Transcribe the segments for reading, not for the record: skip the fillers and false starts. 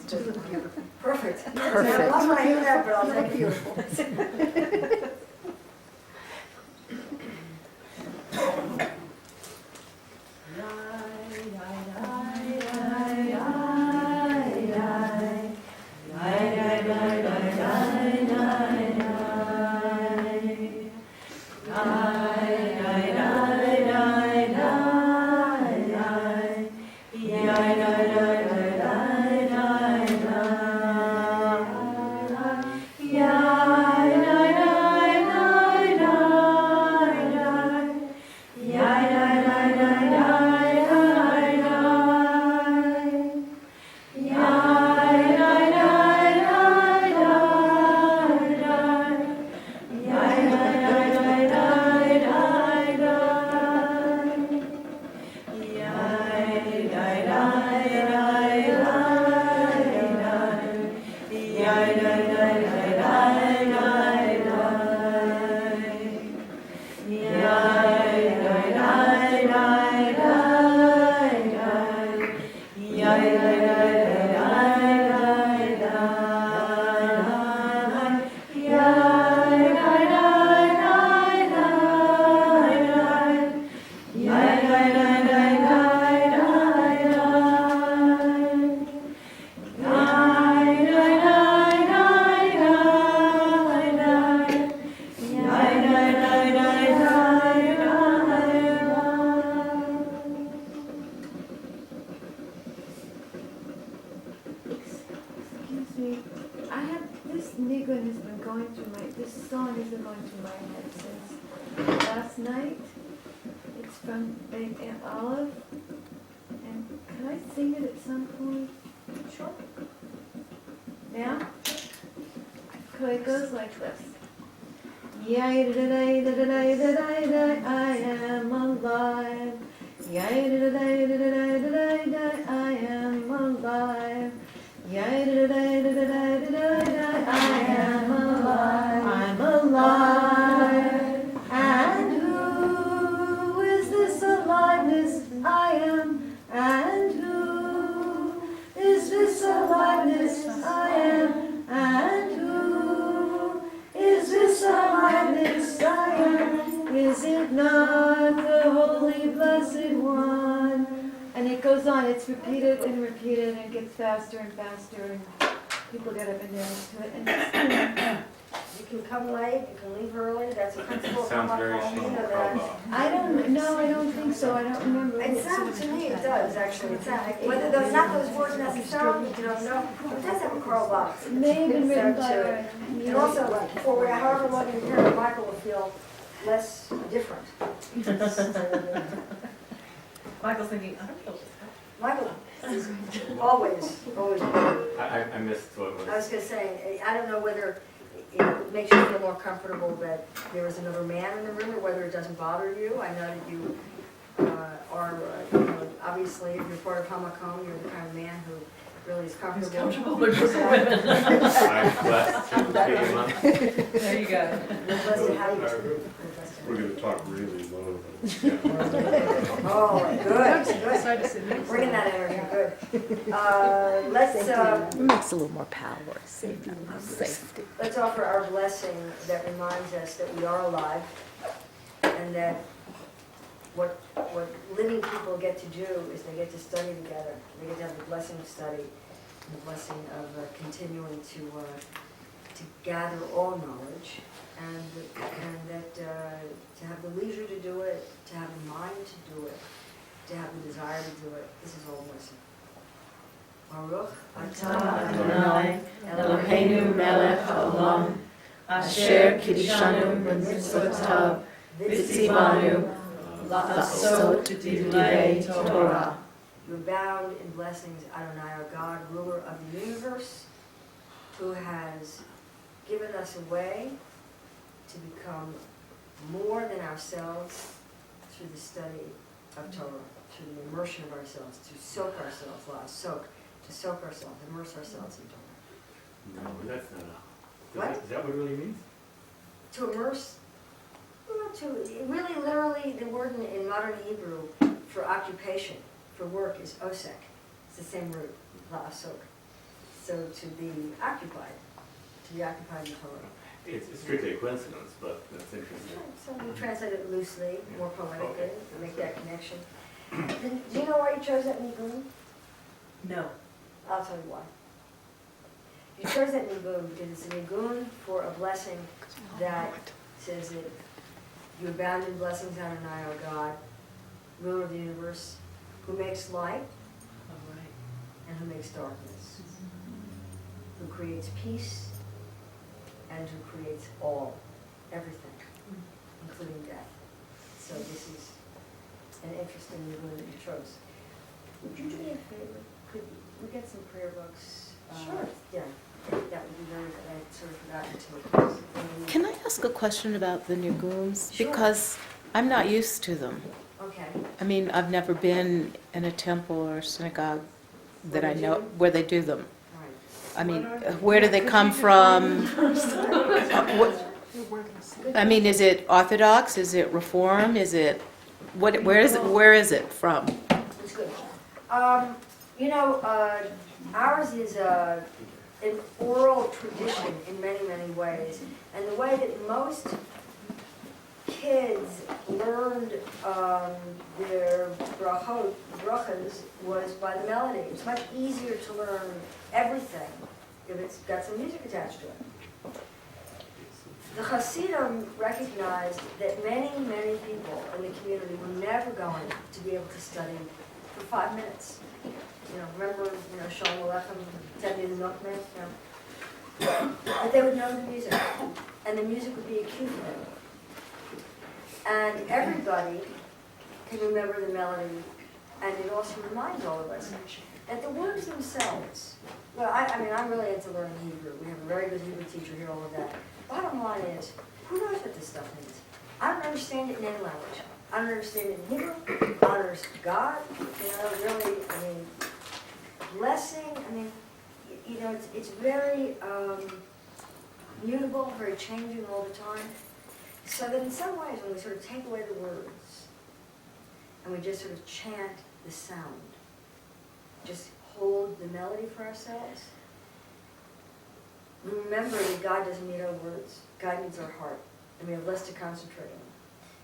Beautiful. Perfect. Perfect. I'm not going to hear that, but I'll take Beautiful. Excuse me, I have, this niggling has been going through my, this song has been going through my head since last night. It's from Aunt Olive, and can I sing it at some point? Sure. Now? Okay, it goes like this. Yay-da-da-day-da-da-day-da-day-da-day, I am alive. Yay-da-da-day-da-da-day-da-day-da, I am alive. Yay-da-da-day-da-da-day-da-day-da, I am alive. I'm alive. And who is this aliveness I am? And who is this aliveness I am? And who is this aliveness I am? Is it not the Holy Blessed One? And it goes on, it's repeated and repeated and gets faster and faster and people get up and dance to it. And it's, You can come late, you can leave early, that's a principle. Sounds very You know that. I don't think so, I don't remember. It sounds to me, it does actually, it sounds, whether those, not those words necessarily, you don't know, it does have a Karl Box. It may have been written by So, her. And also, like, for however long you're here, Michael will feel less different. Michael's thinking, I don't feel this. Michael is always better. I missed what I was was. gonna say, I don't know whether it makes you feel more comfortable that there is another man in the room, or whether it doesn't bother you. I know that you are, obviously, if you're part of Hamakom, you're the kind of man who really is comfortable. comfortable with just women. I'm blessed to be among. There you go. We're blessed to have you. We're gonna talk really low. Oh, good. Bringing that energy, good. Let's Makes a little more power, safety. let's offer our blessing that reminds us that we are alive, and that what living people get to do is they get to study together. They get to have the blessing of study, and the blessing of continuing to gather all knowledge, and that to have the leisure to do it, to have the mind to do it, to have the desire to do it. This is all blessing. Baruch Atah Adonai Eloheinu melech haolam asher kiddushanu b'mitzvotav v'tzivanu la'asot divrei Torah. You're bound in blessings, Adonai, our God, ruler of the universe, who has given us a way to become more than ourselves through the study of Torah, through the immersion of ourselves, to soak ourselves, to soak ourselves, immerse ourselves in Torah. No, that's not What? Is that what it really means? To immerse, well, really literally, the word in modern Hebrew for occupation, for work, is osek. It's the same root, la'asok. So to be occupied in Torah. It's strictly a coincidence, but that's interesting. So we translate it loosely, more poetically, Okay. and make that connection. Do you know why you chose that nigun? No. I'll tell you why. You chose that nigun because it's a nigun for a blessing that says that you abound in blessings, Adonai, O God, ruler of the universe, who makes light All right. and who makes darkness, who creates peace and who creates all, everything, including death. So this is an interesting nigun that you chose. Would you do me a favor? Could we get some prayer books? Sure. Yeah, that would be very good. I had sort of forgotten to. Can I ask a question about the niguns? Sure. Because I'm not used to them. Okay. I mean, I've never been in a temple or synagogue that Where I they know do them? where they do them. Right. I mean, where do they come from? I mean, is it Orthodox? Is it Reform? Is it what? Where is it? Where is it from? It's good. Ours is an oral tradition in many, many ways. And the way that most kids learned their brachas was by the melody. It's much easier to learn everything if it's got some music attached to it. The Hasidim recognized that many, many people in the community were never going to be able to study for 5 minutes. Remember, Shalom Aleichem, Teddy the Milkman, but they would know the music, and the music would be a cue for them. And everybody can remember the melody, and it also reminds all of us that the words themselves, well, I'm really into learning Hebrew. We have a very good Hebrew teacher here, all of that. Bottom line is, who knows what this stuff means? I don't understand it in any language. I don't understand it in Hebrew. I don't understand God. Really, blessing, it's very mutable, very changing all the time. So that in some ways, when we sort of take away the words, and we just sort of chant the sound, just hold the melody for ourselves, remember that God doesn't need our words. God needs our heart, and we have less to concentrate on.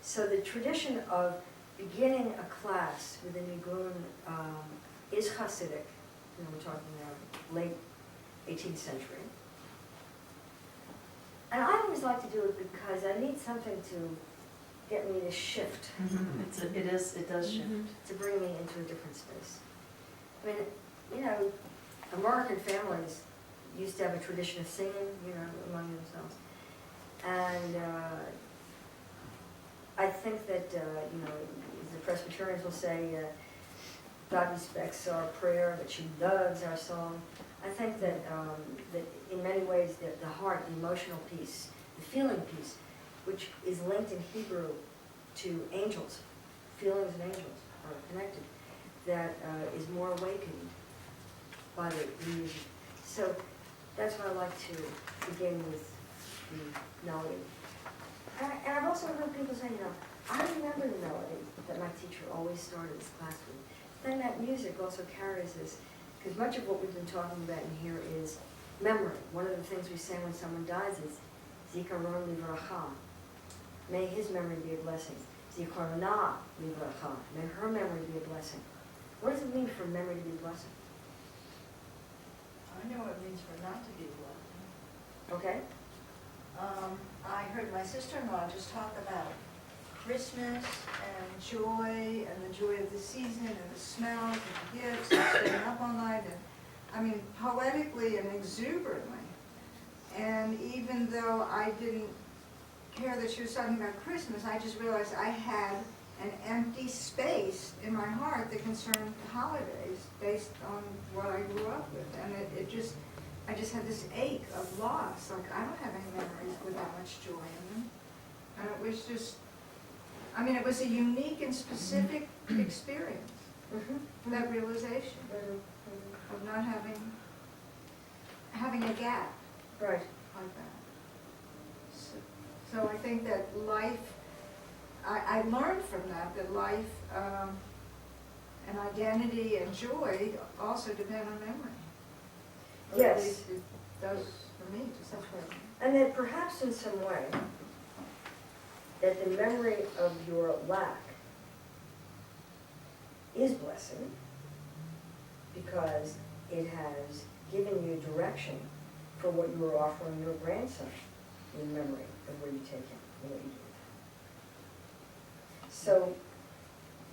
So the tradition of beginning a class with a nigun is Hasidic. We're talking late 18th century. And I always like to do it because I need something to get me to shift, It does shift. to bring me into a different space. American families used to have a tradition of singing, among themselves. And I think that, the Presbyterians will say, God respects our prayer, but she loves our song. I think that in many ways the heart, the emotional piece, the feeling piece, which is linked in Hebrew to angels, feelings and angels are connected, that is more awakened by the music. So that's why I like to begin with the melody. And I've also heard people say, I remember the melody that my teacher always started his class with. Then that music also carries this, because much of what we've been talking about in here is memory. One of the things we say when someone dies is, Zikaron livracha. May his memory be a blessing. Zikarona livracha. May her memory be a blessing. What does it mean for memory to be a blessing? I know what it means for not to be loved. Okay? I heard my sister-in-law just talk about Christmas and joy and the joy of the season and the smells and the gifts and staying up all night and, poetically and exuberantly. And even though I didn't care that she was talking about Christmas, I just realized I had an empty space in my heart that concerned holidays based on what I grew up with. And I just had this ache of loss. Like, I don't have any memories with that much joy in them. And it was just, it was a unique and specific experience, that realization of not having a gap Right. like that. So I think that life, I learned from that life and identity and joy also depend on memory. Or Yes. at least it does for me to some extent. And that perhaps in some way, that the memory of your lack is blessing because it has given you direction for what you are offering your grandson in memory of where you take him and what you do with him. So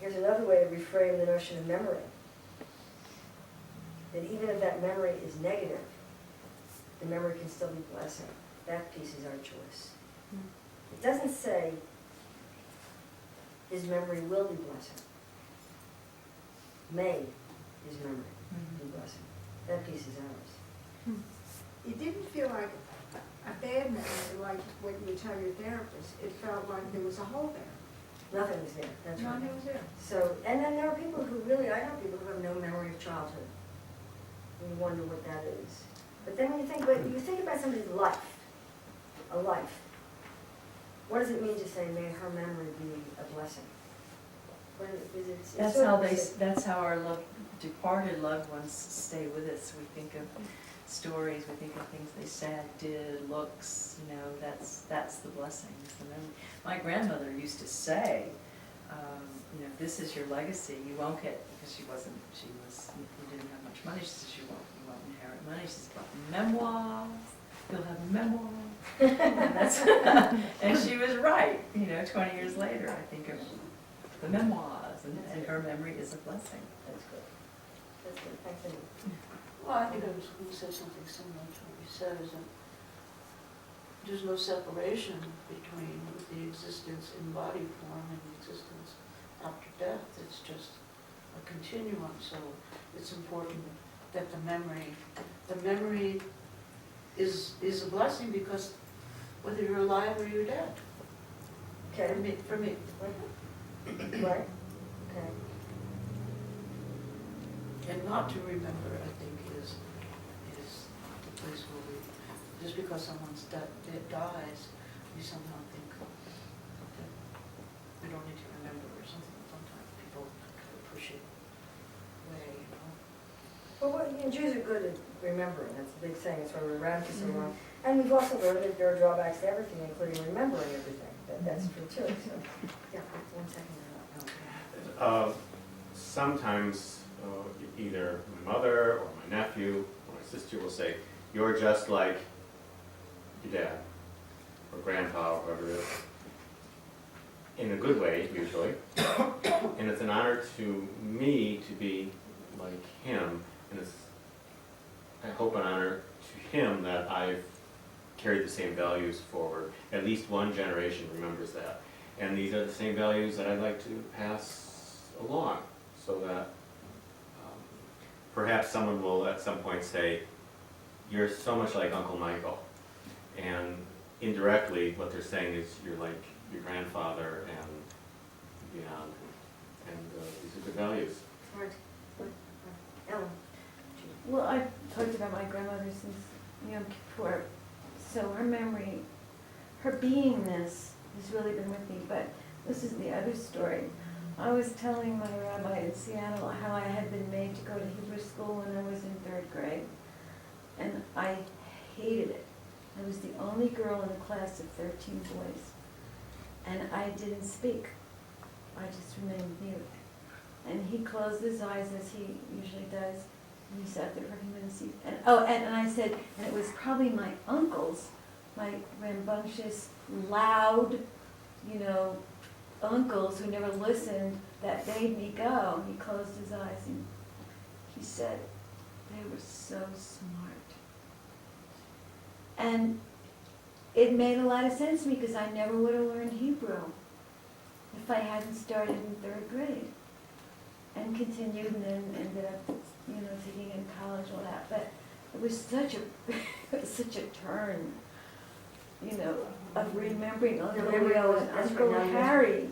here's another way to reframe the notion of memory. That even if that memory is negative, the memory can still be blessing. That piece is our choice. It doesn't say his memory will be blessing. May his memory be blessing. That piece is ours. It didn't feel like a bad memory, like what you would tell your therapist. It felt like there was a hole there. Nothing is there, that's right. Nothing was there. So, and then there are people who really, I know people who have no memory of childhood. And you wonder what that is. But then when you think about somebody's life, a life, what does it mean to say, may her memory be a blessing? What is it? It's That's sort how of- that's how our departed loved ones stay with us. We think of stories, we think of things they said, did, looks, you know, that's the blessing, it's the memory. My grandmother used to say, you know, this is your legacy, you won't get, because you didn't have much money, she says you won't inherit money, she says, but memoirs, you'll have memoirs. And she was right, you know, 20 years later, I think of the memoirs, and her memory is a blessing. That's good. That's good, thanks Amy. Well, I think I was going to say something similar to what you said, is that there's no separation between the existence in body form and the existence after death. It's just a continuum, so it's important that the memory is a blessing, because whether you're alive or you're dead, Okay. for me. Right? Okay. And not to remember, I think, is the place where we, just because someone's dead dies, we somehow think that we don't need to remember or something. Sometimes people kind of push it away, you know. Well, Jews are good at remembering, that's a big thing, it's why we're around for so long. And we've also learned that there are drawbacks to everything, including remembering everything. That's true too, so, yeah, 1 second. Sometimes either my mother or my nephew or my sister will say, you're just like your dad or grandpa or whoever it is. In a good way, usually. And it's an honor to me to be like him, and it's, I hope, an honor to him that I've carried the same values forward. At least one generation remembers that. And these are the same values that I'd like to pass along, so that perhaps someone will at some point say, you're so much like Uncle Michael. And indirectly, what they're saying is you're like your grandfather and beyond. And these are good values. Right. Ellen? Well, I've talked about my grandmother since Yom Kippur, so her memory, her beingness has really been with me, but this is the other story. I was telling my rabbi in Seattle how I had been made to go to Hebrew school when I was in 3rd grade, and I hated it. I was the only girl in a class of 13 boys, and I didn't speak. I just remained mute. And he closed his eyes as he usually does. And he sat there for a few minutes. And I said, and it was probably my uncles, my rambunctious, loud, uncles who never listened, that made me go. He closed his eyes and he said, they were so smart. And it made a lot of sense to me because I never would have learned Hebrew if I hadn't started in 3rd grade and continued and then ended up, taking in college, all that. But it was such a turn, of remembering Uncle Leo and That's Uncle right. Harry.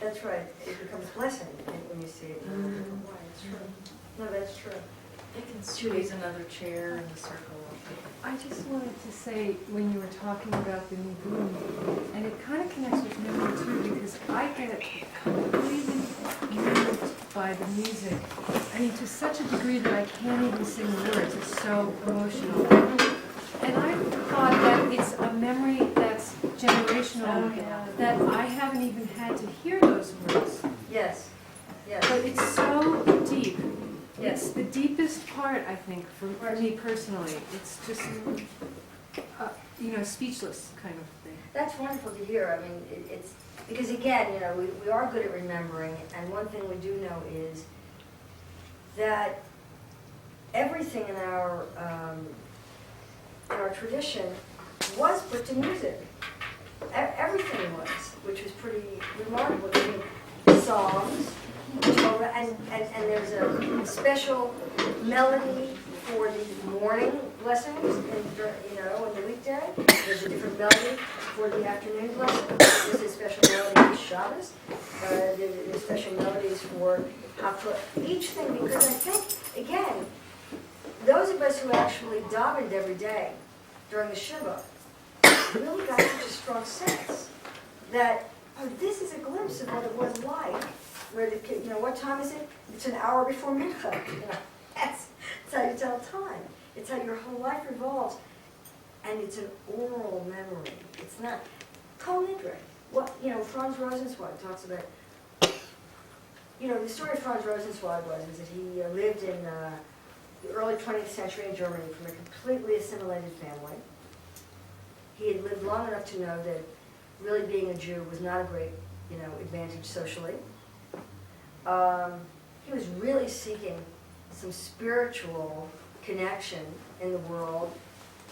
That's right, it becomes a blessing when you see it in a different way, it's true. No, that's true. They can squeeze another chair in the circle. I just wanted to say, when you were talking about the Nigun, and it kind of connects with memory too, because I get completely moved by the music. I mean, to such a degree that I can't even sing the words. It's so emotional. And I thought that it's a memory that's generational, that I haven't even had to hear those words. Yes, yes. But it's so deep. Yes. It's the deepest part, I think, for me personally. It's just, speechless kind of thing. That's wonderful to hear. I mean, it's, because again, we are good at remembering, and one thing we do know is that everything in our tradition was put to music. Everything was, which was pretty remarkable. I mean, songs, and there's a special melody for the morning blessings, in the weekday. There's a different melody for the afternoon blessing. There's a special melody for Shabbos. There's special melodies for Haftorah. Each thing, because I think, again, those of us who actually davened every day during the Shiva really got such a strong sense that, this is a glimpse of what it was like, where the kid, what time is it? It's an hour before Mincha. That's how you tell time. It's how your whole life revolves. And it's an oral memory. It's not Kol Nidre. Franz Rosenzweig talks about, the story of Franz Rosenzweig was that he lived in the early 20th century in Germany from a completely assimilated family. He had lived long enough to know that really being a Jew was not a great, advantage socially. He was really seeking some spiritual connection in the world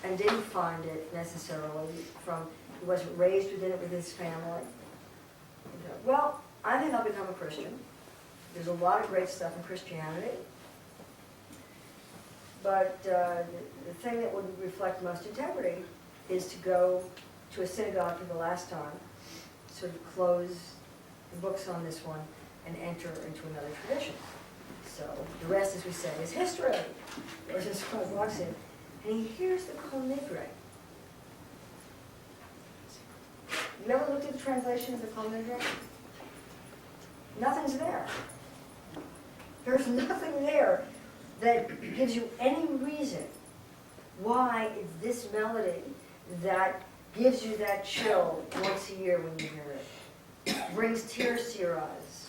and didn't find it necessarily he wasn't raised within it with his family. Well, I think I'll become a Christian. There's a lot of great stuff in Christianity. But the thing that would reflect most integrity is to go to a synagogue for the last time, sort of close the books on this one, and enter into another tradition. So the rest, as we say, is history. Rosenzweig walks in, and he hears the Kol Nidre. You ever looked at the translation of the Kol Nidre? Nothing's there. There's nothing there that gives you any reason why it's this melody that gives you that chill once a year when you hear it. Brings tears to your eyes.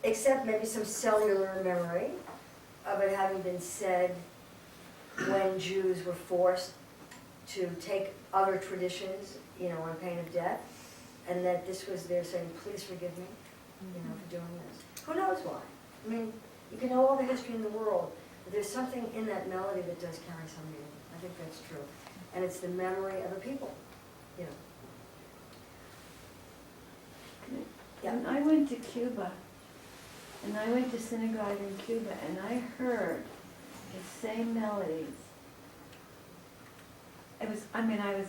Except maybe some cellular memory of it having been said when Jews were forced to take other traditions, on pain of death, and that this was their saying, please forgive me, for doing this. Who knows why? I mean, you can know all the history in the world, but there's something in that melody that does carry some meaning. I think that's true. And it's the memory of a people, Yeah. When I went to Cuba, and I went to synagogue in Cuba, and I heard the same melodies. I was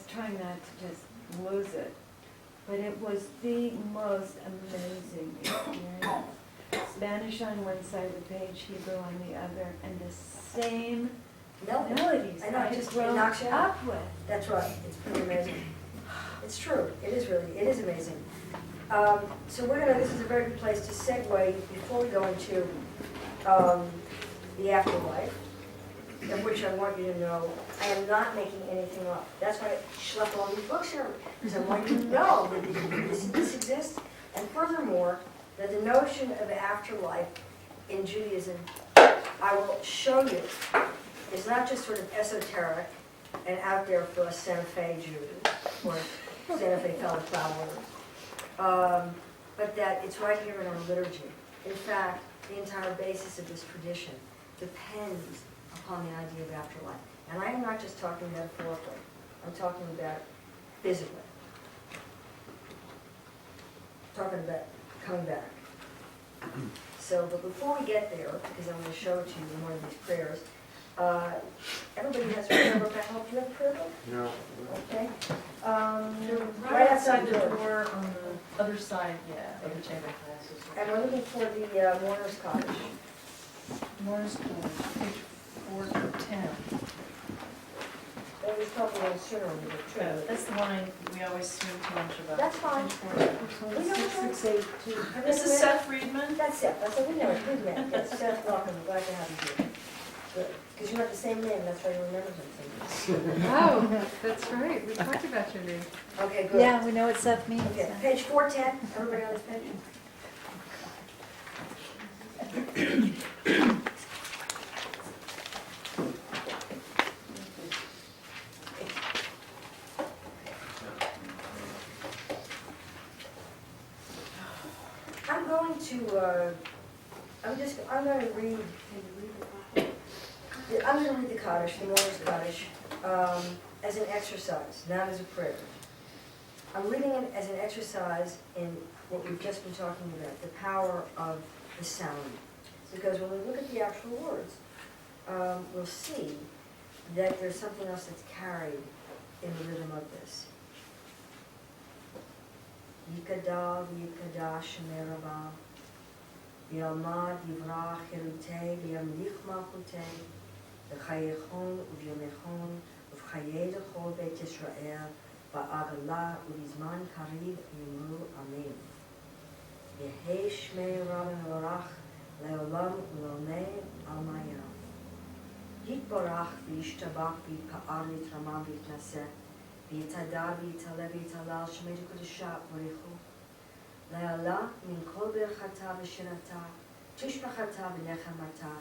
trying not to just lose it, but it was the most amazing experience. Spanish on one side of the page, Hebrew on the other, and the same melodies I know, I it had just grown knocks you out. up with. That's right. It's pretty amazing. It's true. It is amazing. So this is a very good place to segue before we go into the afterlife, of which I want you to know I am not making anything up. That's why I schlepp all these books here, because I want you to know that this exists, and furthermore, that the notion of afterlife in Judaism, I will show you, is not just sort of esoteric and out there for us Santa Fe Jews, or Santa Fe fellow travelers, but that it's right here in our liturgy. In fact, the entire basis of this tradition depends upon the idea of afterlife. And I am not just talking metaphorically, I'm talking about physically. I'm talking about coming back. So, but before we get there, because I'm going to show it to you in one of these prayers, everybody has a prayer book. I hope you have a prayer book? No. Okay. They're Right outside the door. door on the other side, of the chamber classes. And we're looking for the mourner's cottage. Moore's Code, page 4 to 10. Well, we probably went sooner on the trip. That's the one we always swim too much about. That's fine. We know Six, it. 6, 8, 2. This is Seth Friedman? That's Seth, I said, we know it, we've met, yes, Seth, welcome, glad to have you here. Good, because you have the same name, that's why you remember him. Oh, that's right, we talked about your name. Okay, good. Yeah, we know what Seth means. Okay, page 410, everybody on this page? I'm going to, I'm going to read the Kaddish, the Mourner's Kaddish, as an exercise, not as a prayer. I'm reading it as an exercise in what we've just been talking about, the power of the sound. Because when we look at the actual words, we'll see that there's something else that's carried in the rhythm of this. Yikadav, Yikadash, Merava, Yalmad, Yivrach, Yerutei, Yamlich Malchutei, V'chayechon, Uvyomechon, V'chayei L'chol Beit Yisrael, Ba'agala, U'lizman Kariv, Yomru, Amen. Yehei Shmei Rabban Lorach, Le'olam U'lomei Almayam. Yitbarach v'yishtabach v'yipa'ar v'yitramam v'yitnaseh v'yitadar v'yitaleh v'yitalal shemei l'kodeshah v'richu le'ala min kol berchata v'shirata tishbachata v'nechamata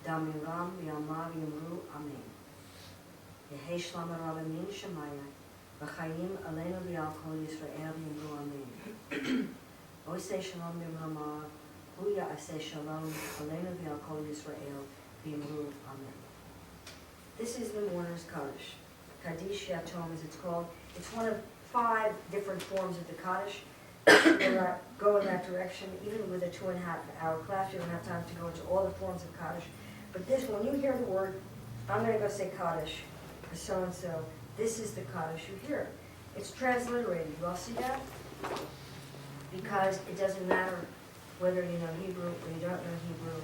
damiram v'yama v'yamru amen. Yehei shlam ha'rabbanim shemaya v'chayim aleinu v'yal kol Yisrael v'yamru amen. Oisei shalom v'yamama hu ya'aseh shalom aleinu v'yal kol Yisrael v'yamru amen. This is the Mourner's Kaddish. Kaddish Yatom, as it's called. It's one of 5 different forms of the Kaddish. We're not go in that direction. Even with a 2.5-hour class, you don't have time to go into all the forms of Kaddish. But this, when you hear the word, I'm going to go say Kaddish for so-and-so, this is the Kaddish you hear. It's transliterated. You all see that? Because it doesn't matter whether you know Hebrew or you don't know Hebrew,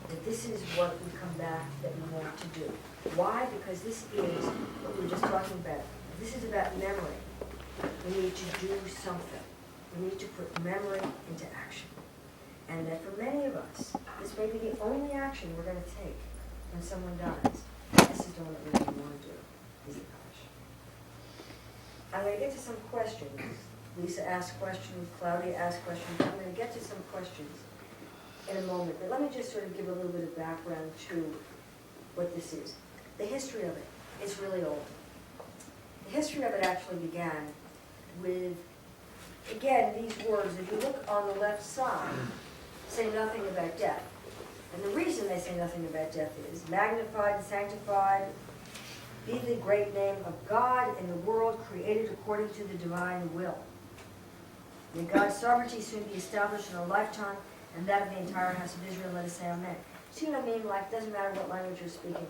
that this is what we come back that we want to do. Why? Because this is what we were just talking about. This is about memory. We need to do something. We need to put memory into action. And that for many of us, this may be the only action we're going to take when someone dies. This is the one that we really want to do, is the Kaddish. I'm going to get to some questions. Lisa asked questions, Claudia asked questions. I'm going to get to some questions in a moment, but let me just sort of give a little bit of background to what this is. The history of it is really old. The history of it actually began with, again, these words, if you look on the left side, say nothing about death. And the reason they say nothing about death is, magnified and sanctified be the great name of God in the world created according to the divine will. May God's sovereignty soon be established in our lifetime, and that of the entire house of Israel. Let us say amen. See what I mean? Like, it doesn't matter what language you're speaking.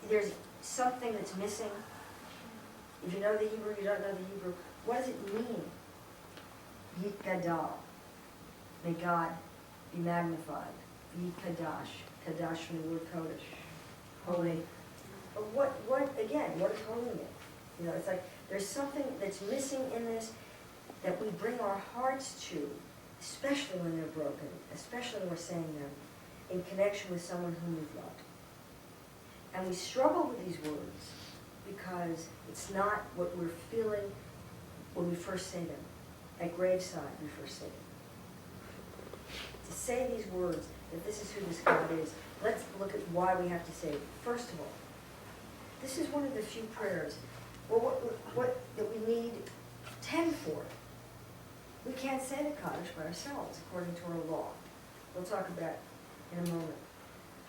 There's something that's missing. If you know the Hebrew, you don't know the Hebrew. What does it mean? Yitgadal. May God be magnified. Yitkadash. Kadash from the word Kodesh. Holy. But what again, what does holy mean? You know, it's like there's something that's missing in this that we bring our hearts to, especially when they're broken, especially when we're saying them in connection with someone whom we've loved. And we struggle with these words because it's not what we're feeling when we first say them. At graveside, we first say them. To say these words, that this is who this God is, let's look at why we have to say it. First of all, this is one of the few prayers that we need 10 for. We can't say the Kaddish by ourselves, according to our law. We'll talk about in a moment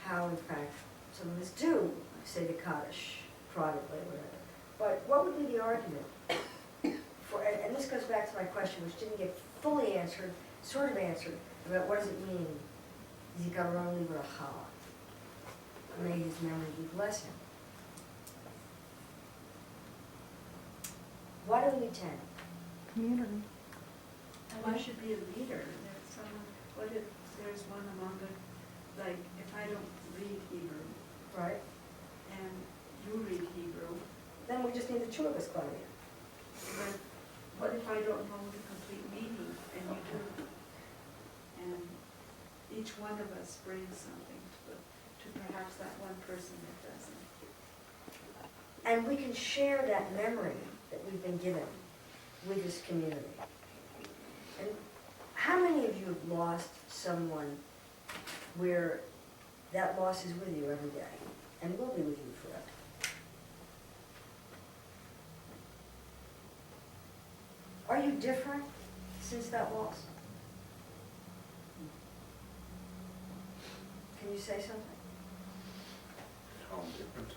how, in fact, some of us do say the Kaddish privately or whatever. But what would be the argument? And this goes back to my question, which didn't get fully answered, sort of answered, about what does it mean, Zikaron Livracha. May his memory be blessed. Why do we need 10? Community. And why should be a leader? There's someone, what if there's one among the, like, if I don't read Hebrew, Right? and do read Hebrew, Then we just need the two of us, Claudia. but what if I don't know the complete meaning and you do? And each one of us brings something to perhaps that one person that doesn't. And we can share that memory that we've been given with this community. And how many of you have lost someone where that loss is with you every day and will be with you forever? Are you different since that loss? Can you say something? How different.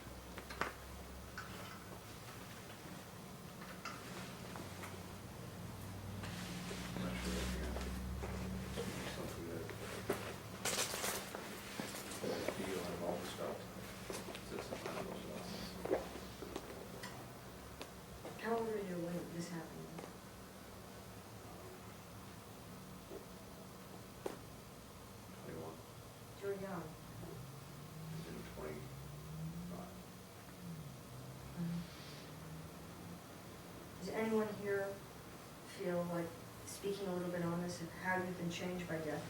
I'm not sure if you have something that I feel I've always felt since the time of those losses. How old were you when this happened? 21, You were young. and 25. Does anyone here feel like speaking a little bit on this and how you've been changed by death?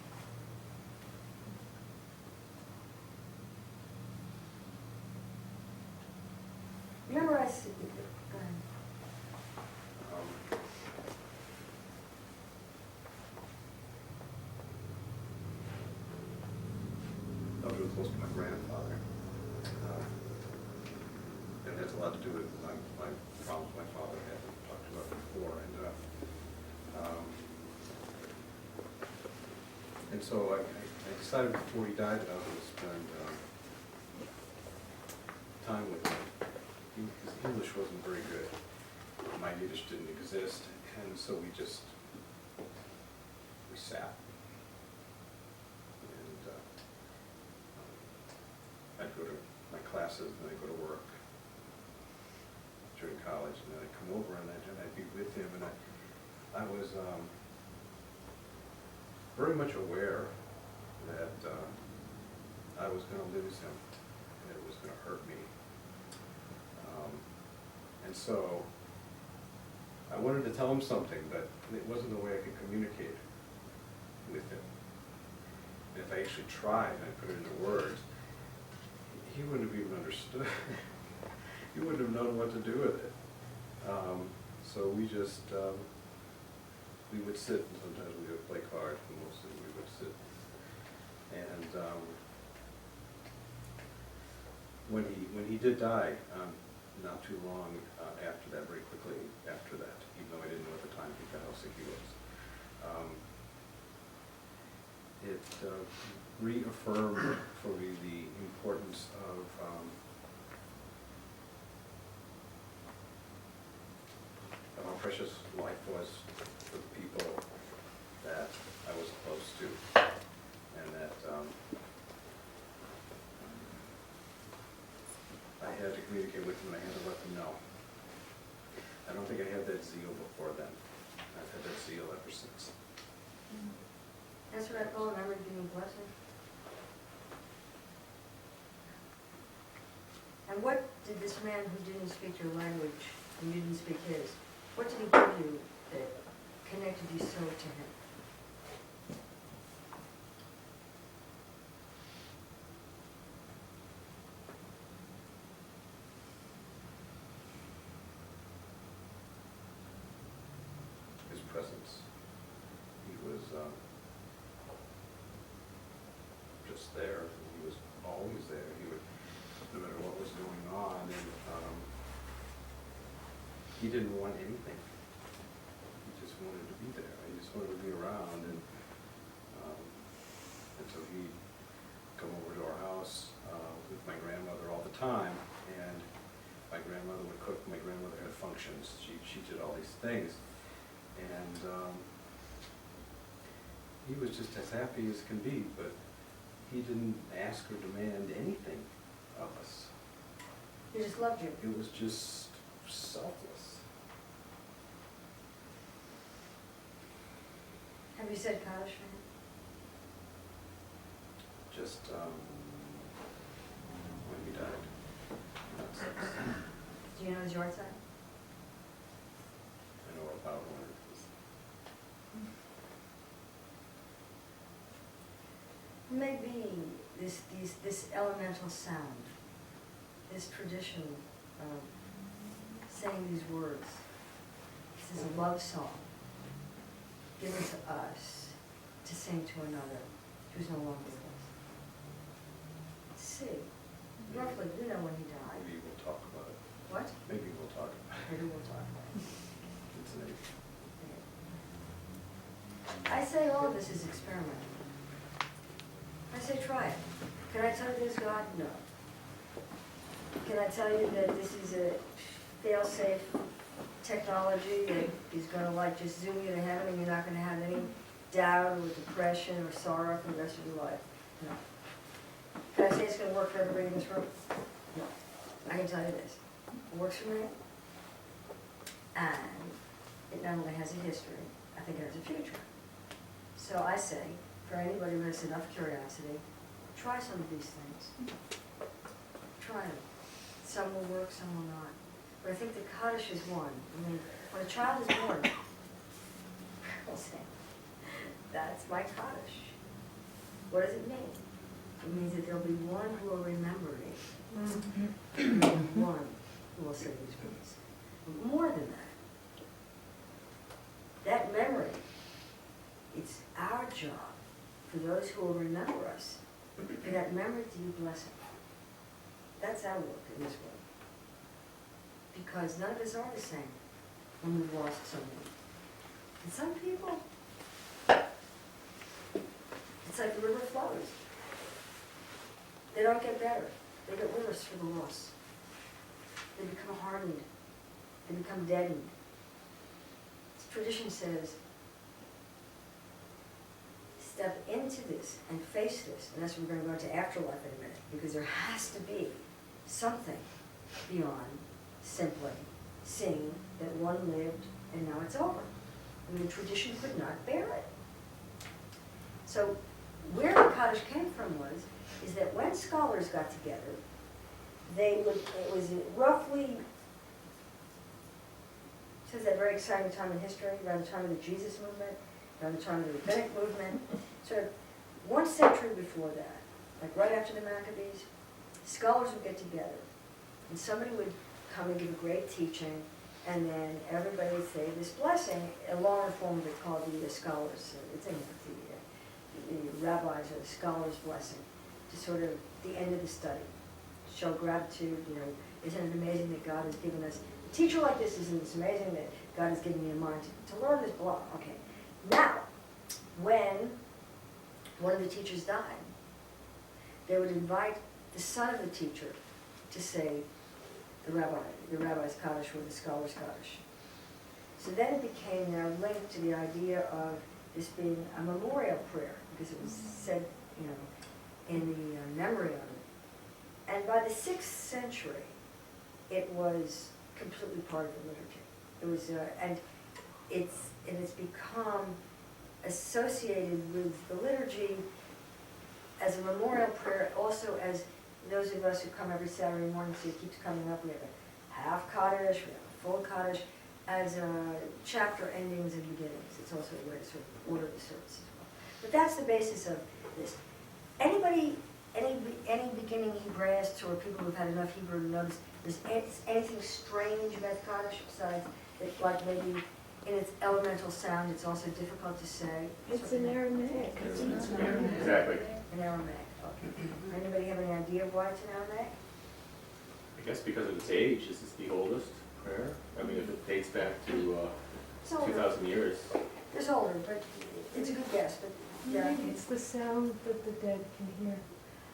Remember I said, go ahead. I was really close to my grandfather. And it has a lot to do with my problems my father had, we talked about before. And so I decided before he died that I was going to spend time with him. His English wasn't very good. My Yiddish didn't exist, and so we sat. And I'd go to my classes, and I'd go to work during college, and then I'd come over, and I'd be with him, and I was very much aware that I was going to lose him, and it was going to hurt me. And so I wanted to tell him something, but it wasn't the way I could communicate with him. And if I actually tried and I put it into words, he wouldn't have even understood. He wouldn't have known what to do with it. So we just, we would sit, and sometimes we would play cards, but mostly we would sit. And when he did die, not too long after that, very quickly after that, even though I didn't know at the time how sick he was, it reaffirmed for me the importance of how precious life was for the people that I was close to, and that I had to communicate with them and I had to let them know. I don't think I had that zeal before then. I've had that zeal ever since. That's what I call a memory being a blessing. And what did this man who didn't speak your language, and you didn't speak his, what did he give you that connected you so to him? His presence. He was just there. He was always there. He would, no matter what was going on, and he didn't want anything. He just wanted to be there. He just wanted to be around, and so he'd come over to our house with my grandmother all the time, and my grandmother would cook. My grandmother had functions. She did all these things. And he was just as happy as can be, but he didn't ask or demand anything of us. He just loved you. It was just selfless. Have you said Kaddish for him? Just when he died. Not since. Do you know his yard sign? I know about one. Maybe this elemental sound, this tradition of saying these words, this is a love song given to us to sing to another who's no longer with us. Let's see, roughly, you know when he died. Maybe we'll talk about it. What? Maybe we'll talk about it. Maybe we'll talk about it. It's an age. I say all of this is experimental. I say try it. Can I tell you there's God? No. Can I tell you that this is a fail-safe technology that is gonna like just zoom you to heaven and you're not gonna have any doubt or depression or sorrow for the rest of your life? No. Can I say it's gonna work for everybody in this room? No. I can tell you this. It works for me. And it not only has a history, I think it has a future. So I say, for anybody who has enough curiosity, try some of these things. Try them. Some will work, some will not. But I think the Kaddish is one. I mean, when a child is born, we'll say, that's my Kaddish. What does it mean? It means that there'll be one who will remember me. One who will say these words. But more than that, that memory, it's our job, for those who will remember us, for that memory to be blessing. That's our work in this world. Because none of us are the same when we've lost someone. And some people, it's like the river flows. They don't get better. They get worse for the loss. They become hardened. They become deadened. Tradition says, step into this and face this. And that's what we're going to go to Afterlife in a minute. Because there has to be something beyond simply seeing that one lived and now it's over. I mean, tradition could not bear it. So where the Kaddish came from is that when scholars got together, it was roughly, since that very exciting time in history, around the time of the Jesus movement, around the time of the rabbinic movement, sort of 1 century before that, like right after the Maccabees, scholars would get together, and somebody would come and give a great teaching, and then everybody would say this blessing, a longer form of it called the scholars. It's in the rabbis or the scholars' blessing, to sort of the end of the study, show gratitude. You know, isn't it amazing that God has given us a teacher like this? Isn't it amazing that God has given me a mind to learn this block? Okay, now when one of the teachers died, they would invite the son of the teacher to say the rabbi's Kaddish or the scholar's Kaddish. So then it became now linked to the idea of this being a memorial prayer, because it was said, you know, in the memory of it. And by the 6th century, it was completely part of the liturgy. It was, and it's become associated with the liturgy as a memorial prayer, also as those of us who come every Saturday morning, so it keeps coming up, we have a half Kaddish, we have a full Kaddish, as chapter endings and beginnings. It's also a way to sort of order the service as well. But that's the basis of this. Anybody, any beginning Hebraists or people who've had enough Hebrew to notice there's anything strange about Kaddish besides that, like maybe in its elemental sound, it's also difficult to say. It's in Aramaic. Exactly. In Aramaic. Okay. Anybody have any idea of why it's in Aramaic? I guess because of its age, this is the oldest prayer. I mean, if it dates back to It's older. 2,000 years. It's older, but it's a good guess. But yeah, Maybe it's the sound that the dead can hear.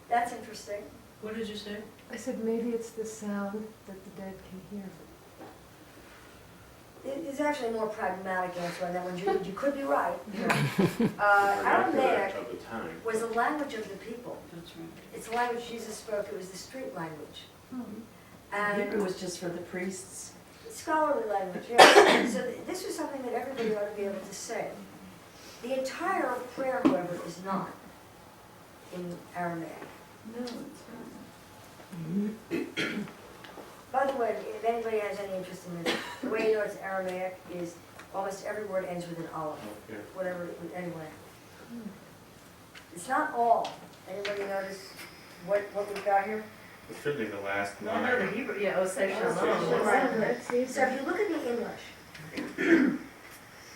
that's interesting. What did you say? I said maybe it's the sound that the dead can hear. It's actually a more pragmatic answer on that one, Judy. You could be right. Aramaic Aramaic of the time. was the language of the people. That's right. It's the language Jesus spoke. It was the street language. Hebrew And was just for the priests. scholarly language, yes. So this was something that everybody ought to be able to say. The entire prayer, however, is not in Aramaic. No, it's not. By the way, if anybody has any interest in this, the way you know it's Aramaic is almost every word ends with an aleph, Okay. whatever, anyway. It's not all. Anybody notice what we've got here? It should be the last No, no, the line. Hebrew, yeah, Osei Shalom. Shalom. Right. So if you look at the English,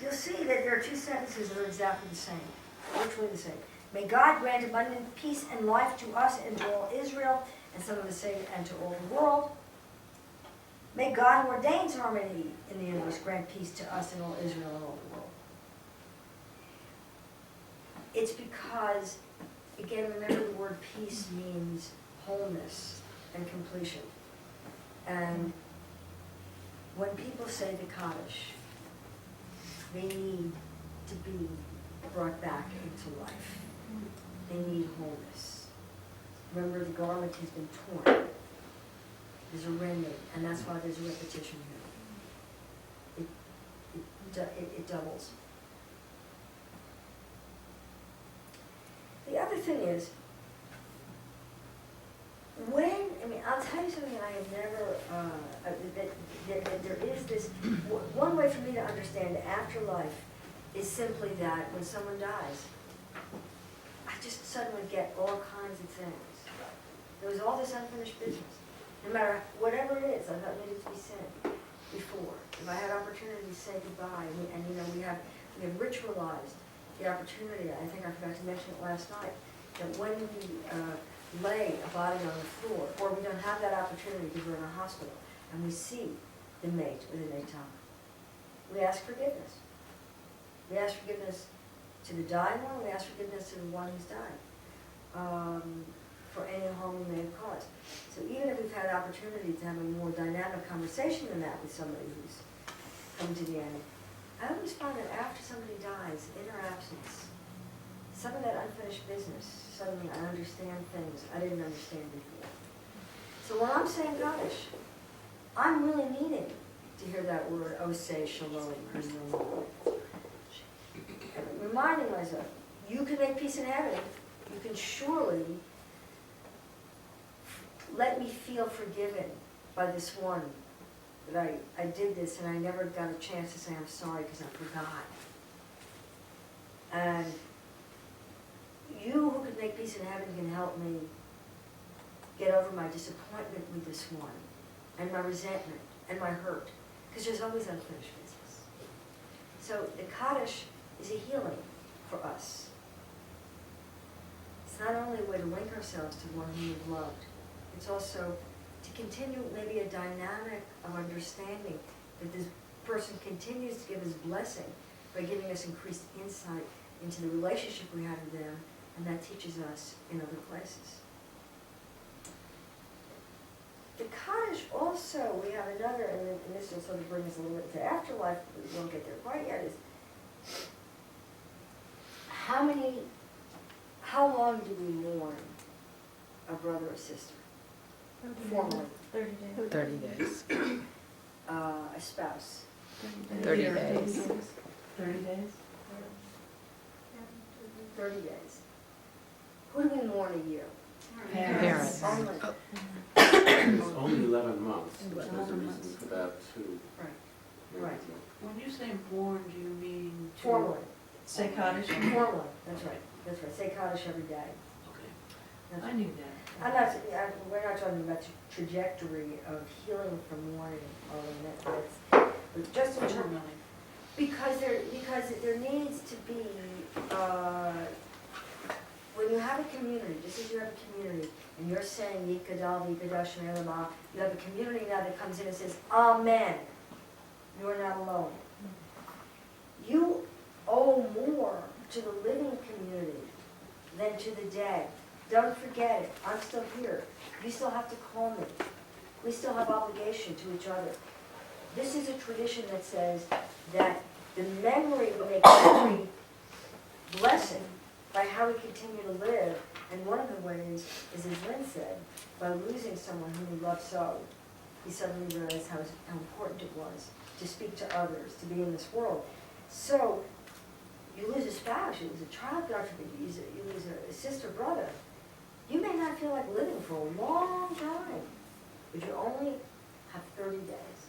you'll see that there are two sentences that are exactly the same, virtually the same. May God grant abundant peace and life to us and to all Israel, and some of us say, and to all the world. May God who ordains harmony in the universe grant peace to us and all Israel and all the world. It's because, again, remember the word peace means wholeness and completion. And when people say the Kaddish, they need to be brought back into life. They need wholeness. Remember, the garment has been torn. There's a rending, and that's why there's a repetition here. It doubles. The other thing is, I'll tell you something I have never, that there is this, one way for me to understand afterlife is simply that when someone dies, I just suddenly get all kinds of things. There was all this unfinished business. No matter whatever it is, I thought needed to be said before. If I had opportunity to say goodbye, and we have ritualized the opportunity. I think I forgot to mention it last night, that when we lay a body on the floor, or we don't have that opportunity because we're in a hospital, and we see the mate or the matame, we ask forgiveness. We ask forgiveness to the dying one, we ask forgiveness to the one who's died, for any harm we may have caused. So even if we've had opportunity to have a more dynamic conversation than that with somebody who's come to the end, I always find that after somebody dies, in their absence, some of that unfinished business, suddenly I understand things I didn't understand before. So when I'm saying Kaddish, I'm really needing to hear that word, Osei Shalom, and reminding myself, you can make peace in heaven. You can surely let me feel forgiven by this one, that I did this and I never got a chance to say I'm sorry because I forgot. And you who can make peace in heaven can help me get over my disappointment with this one, and my resentment, and my hurt, because there's always unfinished business. So the Kaddish is a healing for us. It's not only a way to link ourselves to one whom we've loved, it's also to continue maybe a dynamic of understanding that this person continues to give his blessing by giving us increased insight into the relationship we have with them, and that teaches us in other places. The Kaddish also, we have another, and this will sort of bring us a little bit to afterlife, but we won't get there quite yet, is how long do we mourn a brother or sister? Formally. 30 days. 30 days. A spouse. 30 days. 30 days? 30 days. Who do we mourn a year? Parents. Only. It's only 11 months, which is the reason for that too. Right. When you say born, do you mean to? Formally. Say Kaddish? Formally, that's right. That's right. Say Kaddish every day. Okay, That's I knew that. we're not talking about the trajectory of healing from mourning, but just in terms, Formally. because there needs to be, when you have a community, just as you have a community, and you're saying Yikadal, Yikadash, Shalom, you have a community now that comes in and says, Amen, you're not alone. You owe more to the living community than to the dead. Don't forget it. I'm still here. You still have to call me. We still have obligation to each other. This is a tradition that says that the memory will make every blessing by how we continue to live. And one of the ways is, as Lynn said, by losing someone whom we love so, we suddenly realize how important it was to speak to others, to be in this world. So you lose a spouse, you lose a child, God forbid, you lose a sister, brother. You may not feel like living for a long time, but you only have 30 days.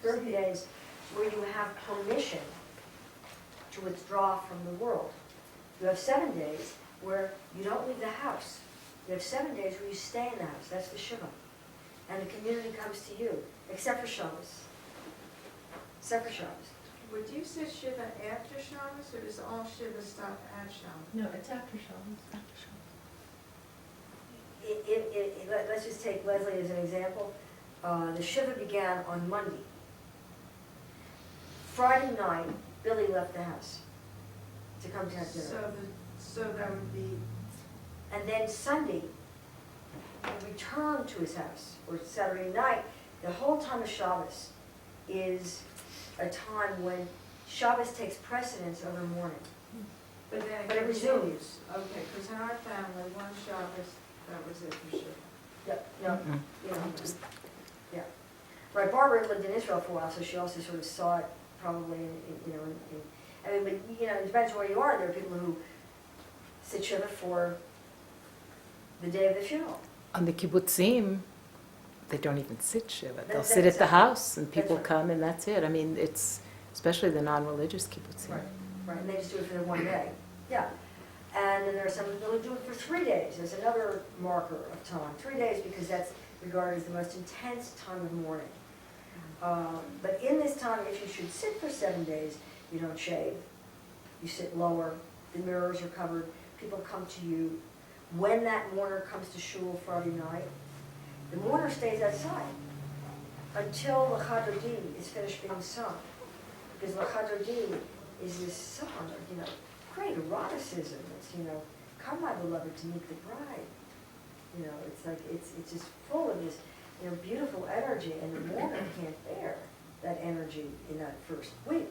30 days where you have permission to withdraw from the world. You have 7 days where you don't leave the house. You have 7 days where you stay in the house. That's the Shiva. And the community comes to you, except for Shabbos. Except for Shabbos. Would you say Shiva after Shabbos, or does all Shiva stop at Shabbos? No, it's after Shabbos. Let's just take Leslie as an example. The Shiva began on Monday. Friday night, Billy left the house to come to have dinner. So that would be, And then Sunday, he returned to his house, or Saturday night. The whole time of Shabbos is a time when Shabbos takes precedence over morning. but then But it it resumes. continues. Okay, because in our family, one Shabbos, that was it for Shiva. Yep, no, you know, yeah. Right, Barbara lived in Israel for a while, so she also sort of saw it probably I mean, but, it depends where you are. There are people who sit Shiva for the day of the funeral. On the kibbutzim, they don't even sit Shiva. They'll That's sit at the exactly- house and people right. come and that's it. I mean, it's, especially the non-religious kibbutzim. Right, and they just do it for the one day, yeah. And then there are some people who do it for 3 days. There's another marker of time, 3 days, because that's regarded as the most intense time of mourning. But in this time, if you should sit for 7 days, you don't shave. You sit lower, the mirrors are covered, people come to you. When that mourner comes to shul Friday night, the mourner stays outside until the Chadodi is finished being sung. Because the Chadodi is this song of, great eroticism. It's, come my beloved to meet the bride. It's like, it's just full of this, beautiful energy, and the mourner can't bear that energy in that first week.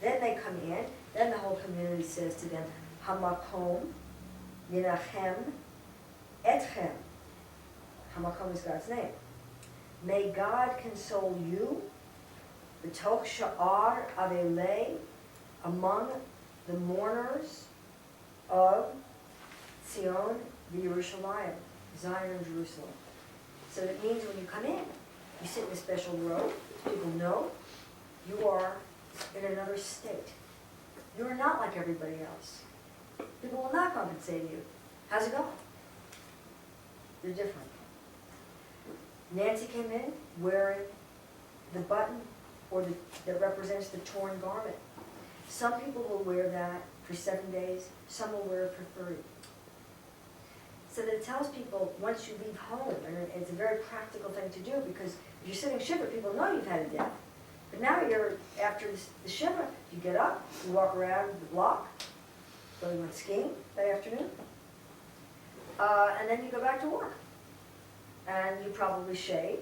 Then they come in, then the whole community says to them, Hamakom, Yinachem, Etchem. Hamakom is God's name. May God console you, B'toch Sha'ar Avelei, among the mourners of Zion, the Yerushalayim, Zion and Jerusalem. So that means when you come in, you sit in a special row, people know you are in another state. You are not like everybody else. People will not come and say to you, how's it going? You're different. Nancy came in wearing the button that represents the torn garment. Some people will wear that for 7 days, some will wear it for 30. So that it tells people once you leave home, and it's a very practical thing to do, because if you're sitting Shiva, people know you've had a death. But now after the Shiva, you get up, you walk around the block, so you went skiing that afternoon, and then you go back to work. And you probably shave,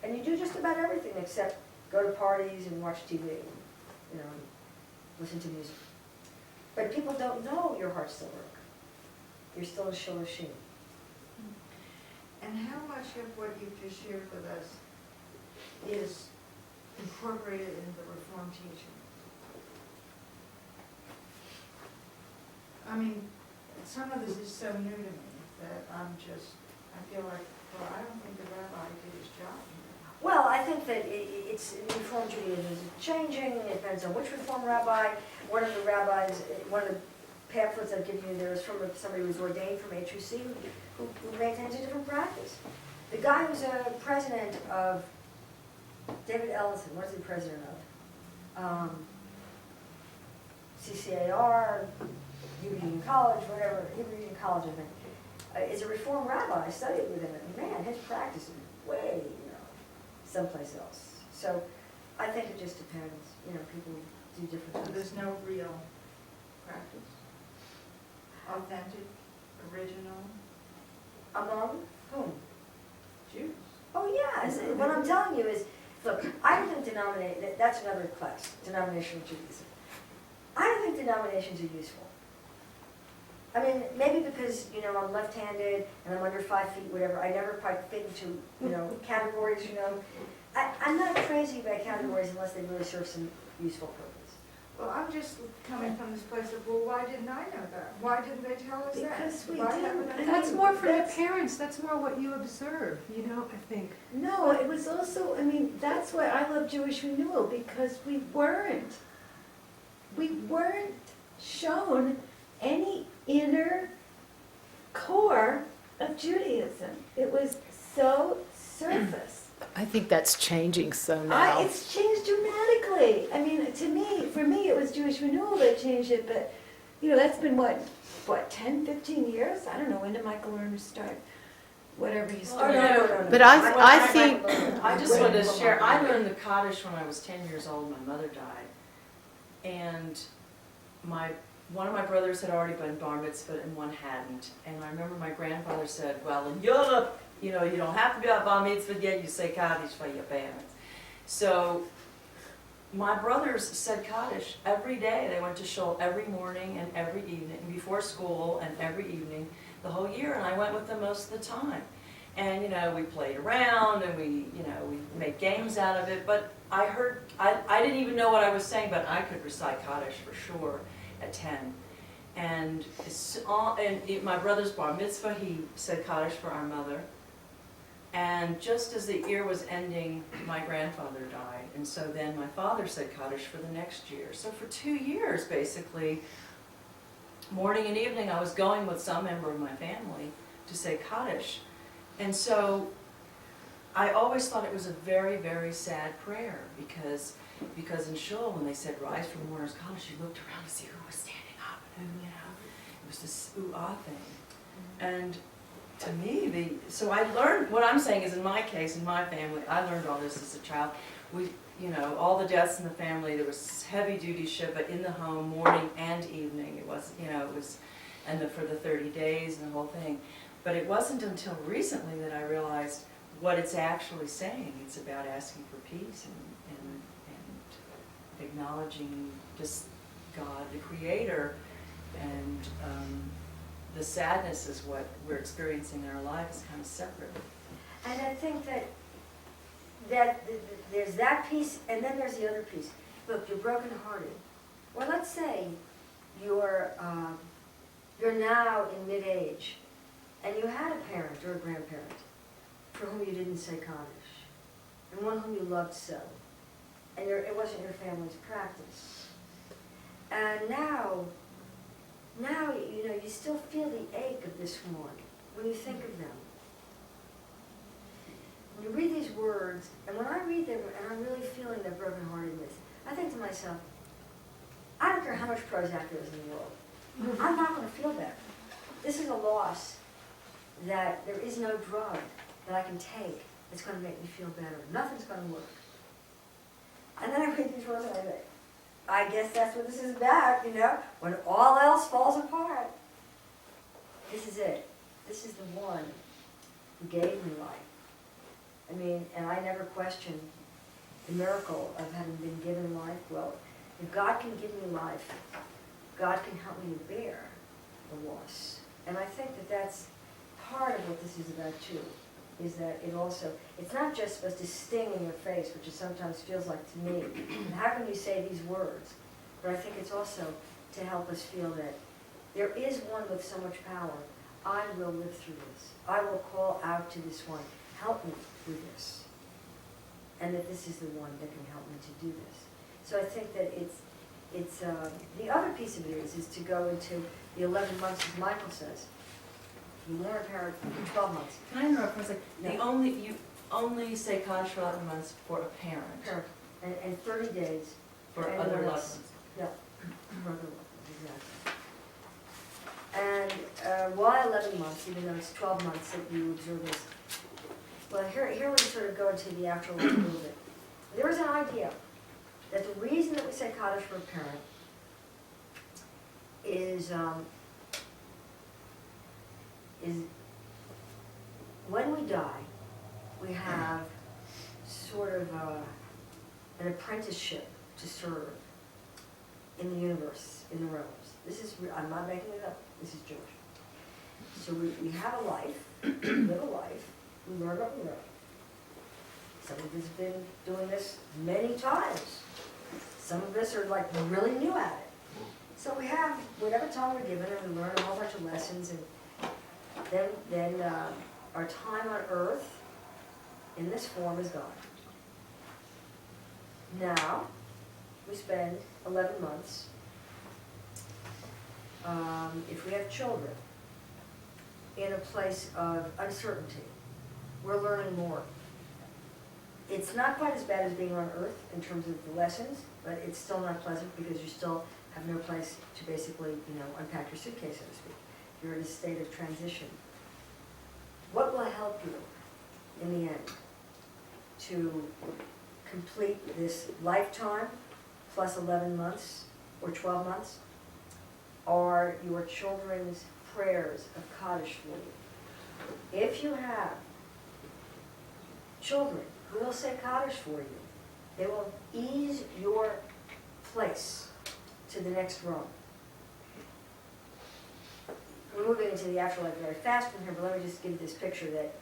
and you do just about everything except go to parties and watch TV, and listen to music. But people don't know your heart's still broken. You're still a Shilashim. And how much of what you just shared with us is incorporated in the Reform teaching? I mean, some of this is so new to me that I feel like, well, I don't think the rabbi did his job. Well, I think that it's Reform Judaism is changing. It depends on which Reform rabbi. One of the rabbis, one of the pamphlets I've given you there is from somebody who was ordained from HUC who maintains a different practice. The guy who's a president of David Ellison. What is he president of? CCAR, Hebrew Union College, whatever, Hebrew Union College, I think, is a Reform rabbi. I studied with him, and man, his practice is way, someplace else. So I think it just depends. People do different So things. there's no real practice? Authentic, original, Among whom? Jews? Oh, yeah. What I'm telling you is, look, I don't think that's another class, denominational Judaism. I don't think denominations are useful. I mean, maybe because, I'm left-handed and I'm under 5 feet, whatever, I never quite fit into, categories, I'm not crazy about categories unless they really serve some useful purpose. Well, I'm just coming from this place of, well, why didn't I know that? Why didn't they tell us that? Because we Why didn't. haven't I- That's more from your That's- parents, that's more what you observe, you know, I think. No, it was also, I mean, that's why I love Jewish renewal, because we weren't shown any inner core of Judaism. It was so surface. I think that's changing so now. It's changed dramatically. I mean, for me, it was Jewish renewal that changed it, but, you know, that's been what, 10, 15 years? I don't know, when did Michael Lerner start? Whatever he Oh, started. no. But I think, I just wanted to share, I learned the Kaddish when I was 10 years old, my mother died. And one of my brothers had already been bar mitzvah and one hadn't. And I remember my grandfather said, well, in Europe, you know, you don't have to be a bar mitzvah yet, you say Kaddish for your parents. So my brothers said Kaddish every day. They went to shul every morning and every evening, before school and every evening, the whole year. And I went with them most of the time. And, you know, we played around and we made games out of it. But I didn't even know what I was saying, but I could recite Kaddish for sure at 10. And my brother's bar mitzvah, he said Kaddish for our mother. And just as the year was ending, my grandfather died. And so then my father said Kaddish for the next year. So for 2 years, basically, morning and evening, I was going with some member of my family to say Kaddish. And so I always thought it was a very, very sad prayer because in shul, when they said rise from mourner's Kaddish, you looked around to see who was standing up and who, you know, it was this ooh-ah thing. And to me, so I learned, what I'm saying is in my case, in my family, I learned all this as a child. We, you know, all the deaths in the family, there was heavy duty shiva in the home, morning and evening. It was, you know, it was, for the 30 days and the whole thing. But it wasn't until recently that I realized what it's actually saying. It's about asking for peace and acknowledging just God, the Creator, and the sadness is what we're experiencing in our lives kind of separate. And I think that there's that piece, and then there's the other piece. Look, you're brokenhearted. Well, let's say you're now in mid-age, and you had a parent or a grandparent for whom you didn't say Kaddish, and one whom you loved so, and it wasn't your family's practice. And now, you know, you still feel the ache of this one when you think of them. When you read these words, and when I read them, and I'm really feeling their brokenheartedness, I think to myself, I don't care how much Prozac there is in the world. I'm not going to feel better. This is a loss that there is no drug that I can take that's going to make me feel better. Nothing's going to work. And then I read these words and I think, I guess that's what this is about, you know, when all else falls apart. This is it. This is the one who gave me life. I mean, and I never questioned the miracle of having been given life. Well, if God can give me life, God can help me to bear the loss. And I think that that's part of what this is about too, is that it's not just supposed to sting in your face, which it sometimes feels like to me. And how can you say these words? But I think it's also to help us feel that there is one with so much power. I will live through this. I will call out to this one. Help me with this. And that this is the one that can help me to do this. So I think that it's the other piece of it is to go into the 11 months, as Michael says. You want a parent for 12 months. Can I interrupt for a second? No. You only say Kaddish for 11 months for a parent. Parent. And 30 days. For anyone other loved else. ones. Yeah, for other loved ones, exactly. And why 11 months, even though it's 12 months that you observe this? Well, here we sort of go into the actual a little bit. There is an idea that the reason that we say Kaddish for a parent is when we die, we have sort of an apprenticeship to serve in the universe, in the realms. This is, I'm not making it up, this is Jewish. So we have a life, we live a life, we learn what we learn. Some of us have been doing this many times. Some of us are like really new at it. So we have whatever time we're given, and we learn a whole bunch of lessons, and then our time on earth in this form is gone. Now, we spend 11 months, if we have children, in a place of uncertainty. We're learning more. It's not quite as bad as being on Earth in terms of the lessons, but it's still not pleasant because you still have no place to basically, unpack your suitcase, so to speak. You're in a state of transition. What will help you in the end to complete this lifetime plus 11 months or 12 months are your children's prayers of Kaddish for you. If you have children who will say Kaddish for you, they will ease your place to the next rung. We're moving into the afterlife very fast from here, but let me just give you this picture that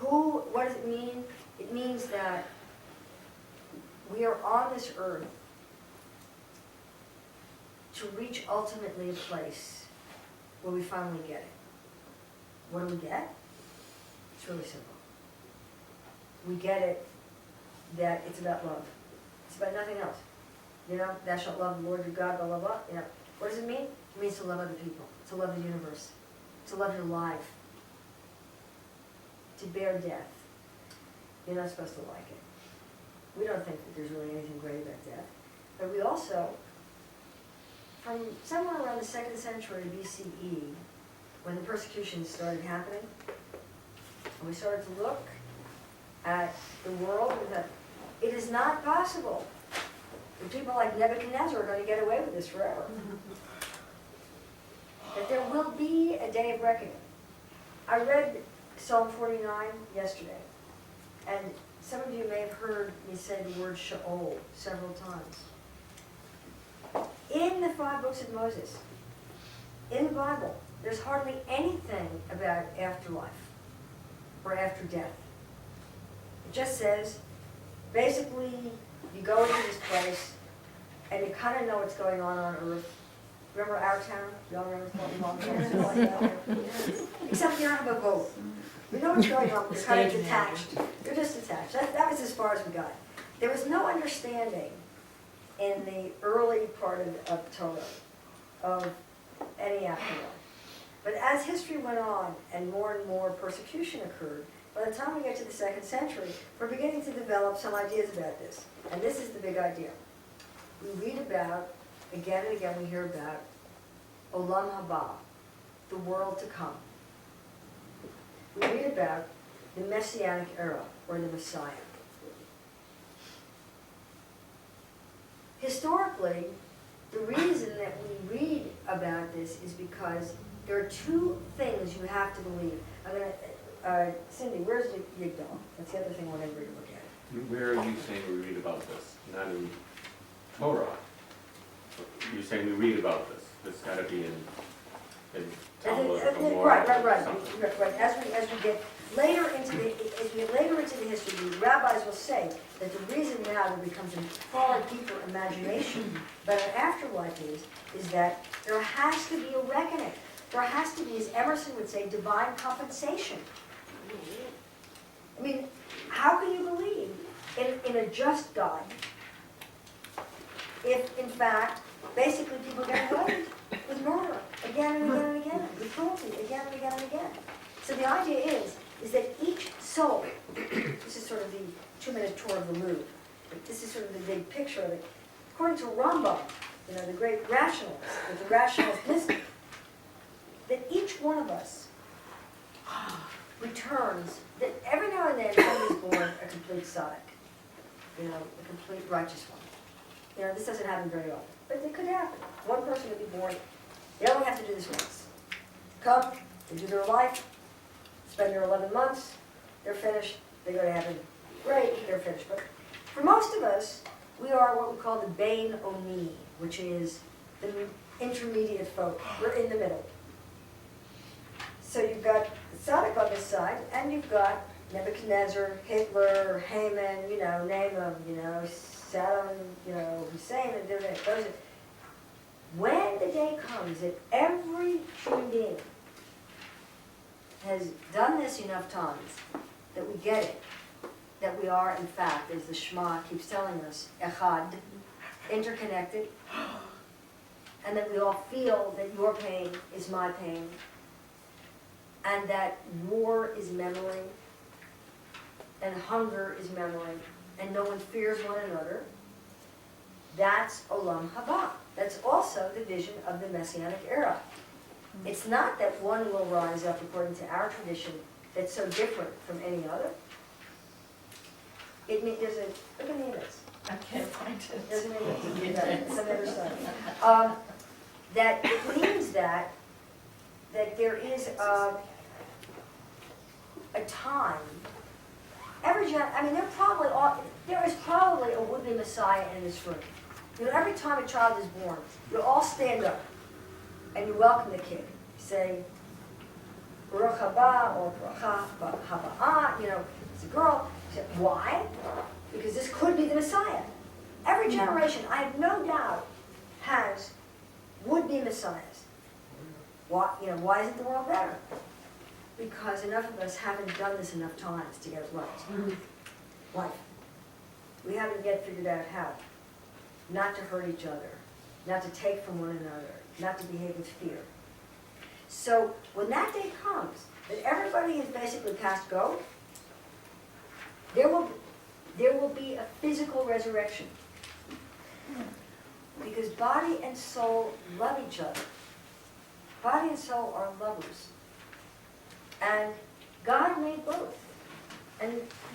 what does it mean? It means that we are on this earth to reach ultimately a place where we finally get it. What do we get? It's really simple. We get it that it's about love. It's about nothing else. Thou shalt love the Lord your God, blah, blah, blah. What does it mean? It means to love other people, to love the universe, to love your life, to bear death. You're not supposed to like it. We don't think that there's really anything great about death. But we also, from somewhere around the 2nd century BCE, when the persecutions started happening, and we started to look at the world, we thought, it is not possible that people like Nebuchadnezzar are going to get away with this forever. That there will be a day of reckoning. I read Psalm 49 yesterday, and some of you may have heard me say the word Sheol several times. In the 5 books of Moses, in the Bible, there's hardly anything about afterlife or after death. It just says, basically, you go into this place, and you kind of know what's going on Earth. Remember our town? You all remember Except you don't have a vote. You know what's going on, you're kind of detached. You're just detached. That was as far as we got. There was no understanding in the early part of Torah of any afterlife. But as history went on and more persecution occurred, by the time we get to the 2nd century, we're beginning to develop some ideas about this. And this is the big idea. We read about, again and again we hear about, Olam Haba, the world to come. We read about the Messianic era, or the Messiah. Historically, the reason that we read about this is because there are 2 things you have to believe. I'm going to, Cindy, where's the Yigdal? That's the other thing I want everybody to look at. Where are you saying we read about this? Not in Torah. You're saying we read about this. This got to be in Talmud or Right. something. As we get later into the history, the rabbis will say that the reason now there becomes a far deeper imagination about an afterlife is that there has to be a reckoning. There has to be, as Emerson would say, divine compensation. I mean, how can you believe in a just God if, in fact, basically people get away with murder again and again and again, with cruelty again and again and again? So the idea is that each soul, this is sort of the 2-minute tour of the Louvre, but this is sort of the big picture of it. According to Rambam, the great rationalist, the rationalist mystic, that each one of us returns, that every now and then somebody's born a complete tzaddik, a complete righteous one. This doesn't happen very often, but it could happen. One person would be born, they only have to do this once. Come, they do their life, spend their 11 months, they're finished, they go to heaven. Great, they're finished. But for most of us, we are what we call the Bain Oni, which is the intermediate folk. We're in the middle. So you've got the tzaddik on this side, and you've got Nebuchadnezzar, Hitler, Haman, name them, Saddam, Hussein, and different those. When the day comes that every human being has done this enough times, that we get it, that we are, in fact, as the Shema keeps telling us, echad, interconnected, and that we all feel that your pain is my pain, and that war is memory, and hunger is memory, and no one fears one another, that's Olam Haba. That's also the vision of the Messianic era. It's not that one will rise up according to our tradition that's so different from any other. It means, there's a, look at the image. I can't find it. There's an image. It's on the other side. That it means that there is a time, there is probably a would-be Messiah in this room. Every time a child is born, you all stand up and you welcome the kid. You say, Baruch haba, or Baruch haba'ah, it's a girl. You say, why? Because this could be the Messiah. Every generation, I have no doubt, has would-be Messiahs. Why isn't the world better? Because enough of us haven't done this enough times to get it right. Life. We haven't yet figured out how. Not to hurt each other, not to take from one another, not to behave with fear. So when that day comes, that everybody is basically past go, there will be a physical resurrection. Because body and soul love each other. Body and soul are lovers. And God made both. And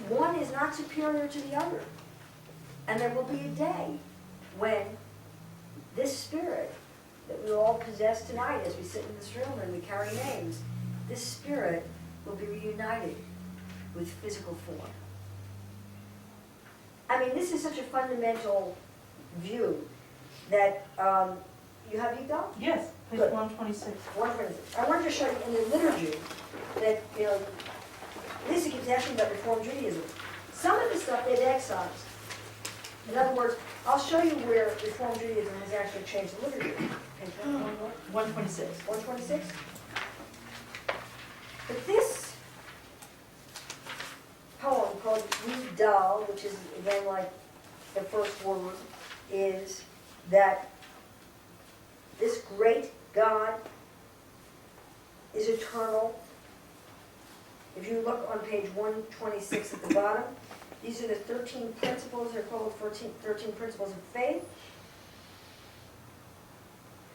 one is not superior to the other. And there will be a day when this spirit that we all possess tonight as we sit in this room and we carry names, this spirit will be reunited with physical form. This is such a fundamental view that you have Yigal? Yes, page Good. 126. 126. I wanted to show you in the liturgy that, Lisa keeps asking about Reform Judaism. Some of the stuff they've excised. In other words, I'll show you where Reform Judaism has actually changed the liturgy. Page 126. 126. But this poem called Yidal, which is again like the first word, is that this great God is eternal. If you look on page 126 at the bottom, these are the 13 principles. They're called 13 principles of faith.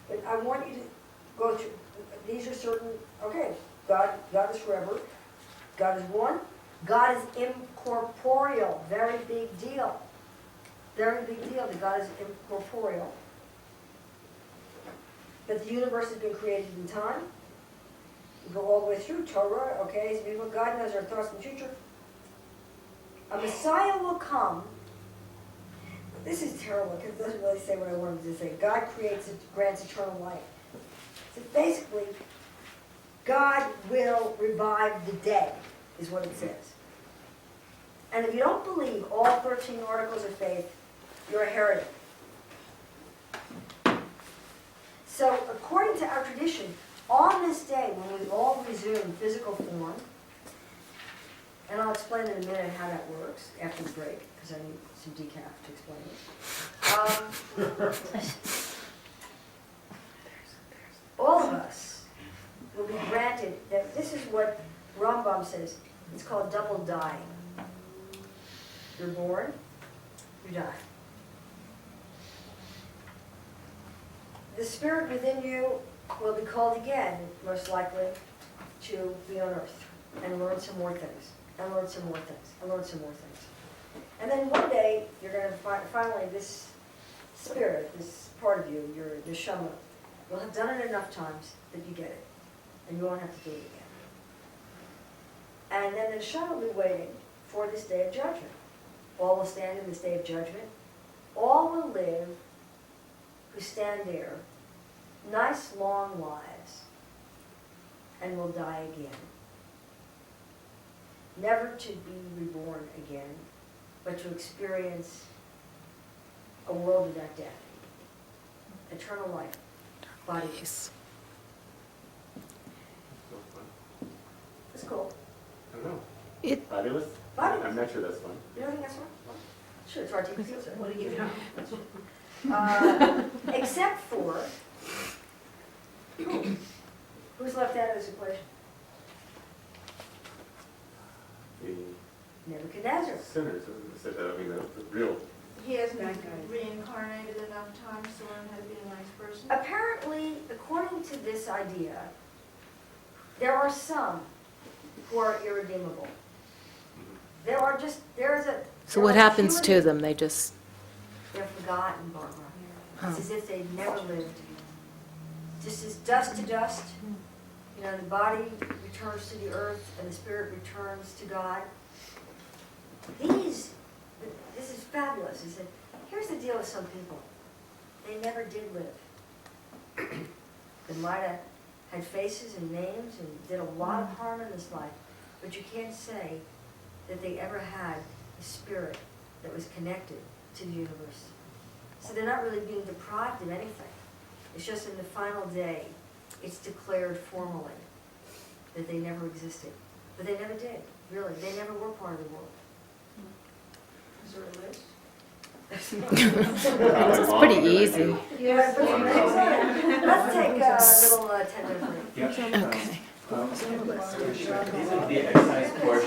But I want you to go through, these are certain, okay, God is forever. God is one. God is incorporeal. Very big deal. Very big deal that God is incorporeal. But the universe has been created in time. You go all the way through Torah, okay, so people, God knows our thoughts in the future. A Messiah will come. This is terrible because it doesn't really say what I wanted to say. God grants eternal life. So basically, God will revive the dead, is what it says. And if you don't believe all 13 articles of faith, you're a heretic. So according to our tradition, on this day when we all resume physical form, and I'll explain in a minute how that works after the break, because I need some decaf to explain it. All of us will be granted that this is what Rambam says. It's called double dying. You're born, you die. The spirit within you will be called again, most likely, to be on earth and learn some more things, and learn some more things, and learn some more things. And then one day, you're going to finally, this spirit, this part of you, your neshama, will have done it enough times that you get it, and you won't have to do it again. And then the neshama will be waiting for this day of judgment. All will stand in this day of judgment. All will live who stand there, nice long lives, and will die again. Never to be reborn again, but to experience a world without death. Eternal life, body. Yes. So fun. That's cool. I don't know. It- Fabulous? Fabulous. I'm not sure that's fun. You don't think that's right? Sure, it's RT feels it. What do you know? Except for, who's left out of this equation? The Nebuchadnezzar. sinners, said that, I mean, the real, He hasn't reincarnated enough times to learn how to be a nice person. Apparently, according to this idea, there are some who are irredeemable. There is a. So there what are happens to human- them? They just, They're forgotten, Barbara. It's Oh. as if they've never lived. Just as dust to dust, you know, the body returns to the earth and the spirit returns to God. This is fabulous. He said, here's the deal with some people. They never did live. They might have had faces and names and did a lot of harm in this life, but you can't say that they ever had a spirit that was connected to the universe. So they're not really being deprived of anything. It's just in the final day, it's declared formally that they never existed. But they never did, really. They never were part of the world. Is there a list? it's pretty easy. Yeah, but let's take a little tentative break. yeah. Okay. These are the excise portion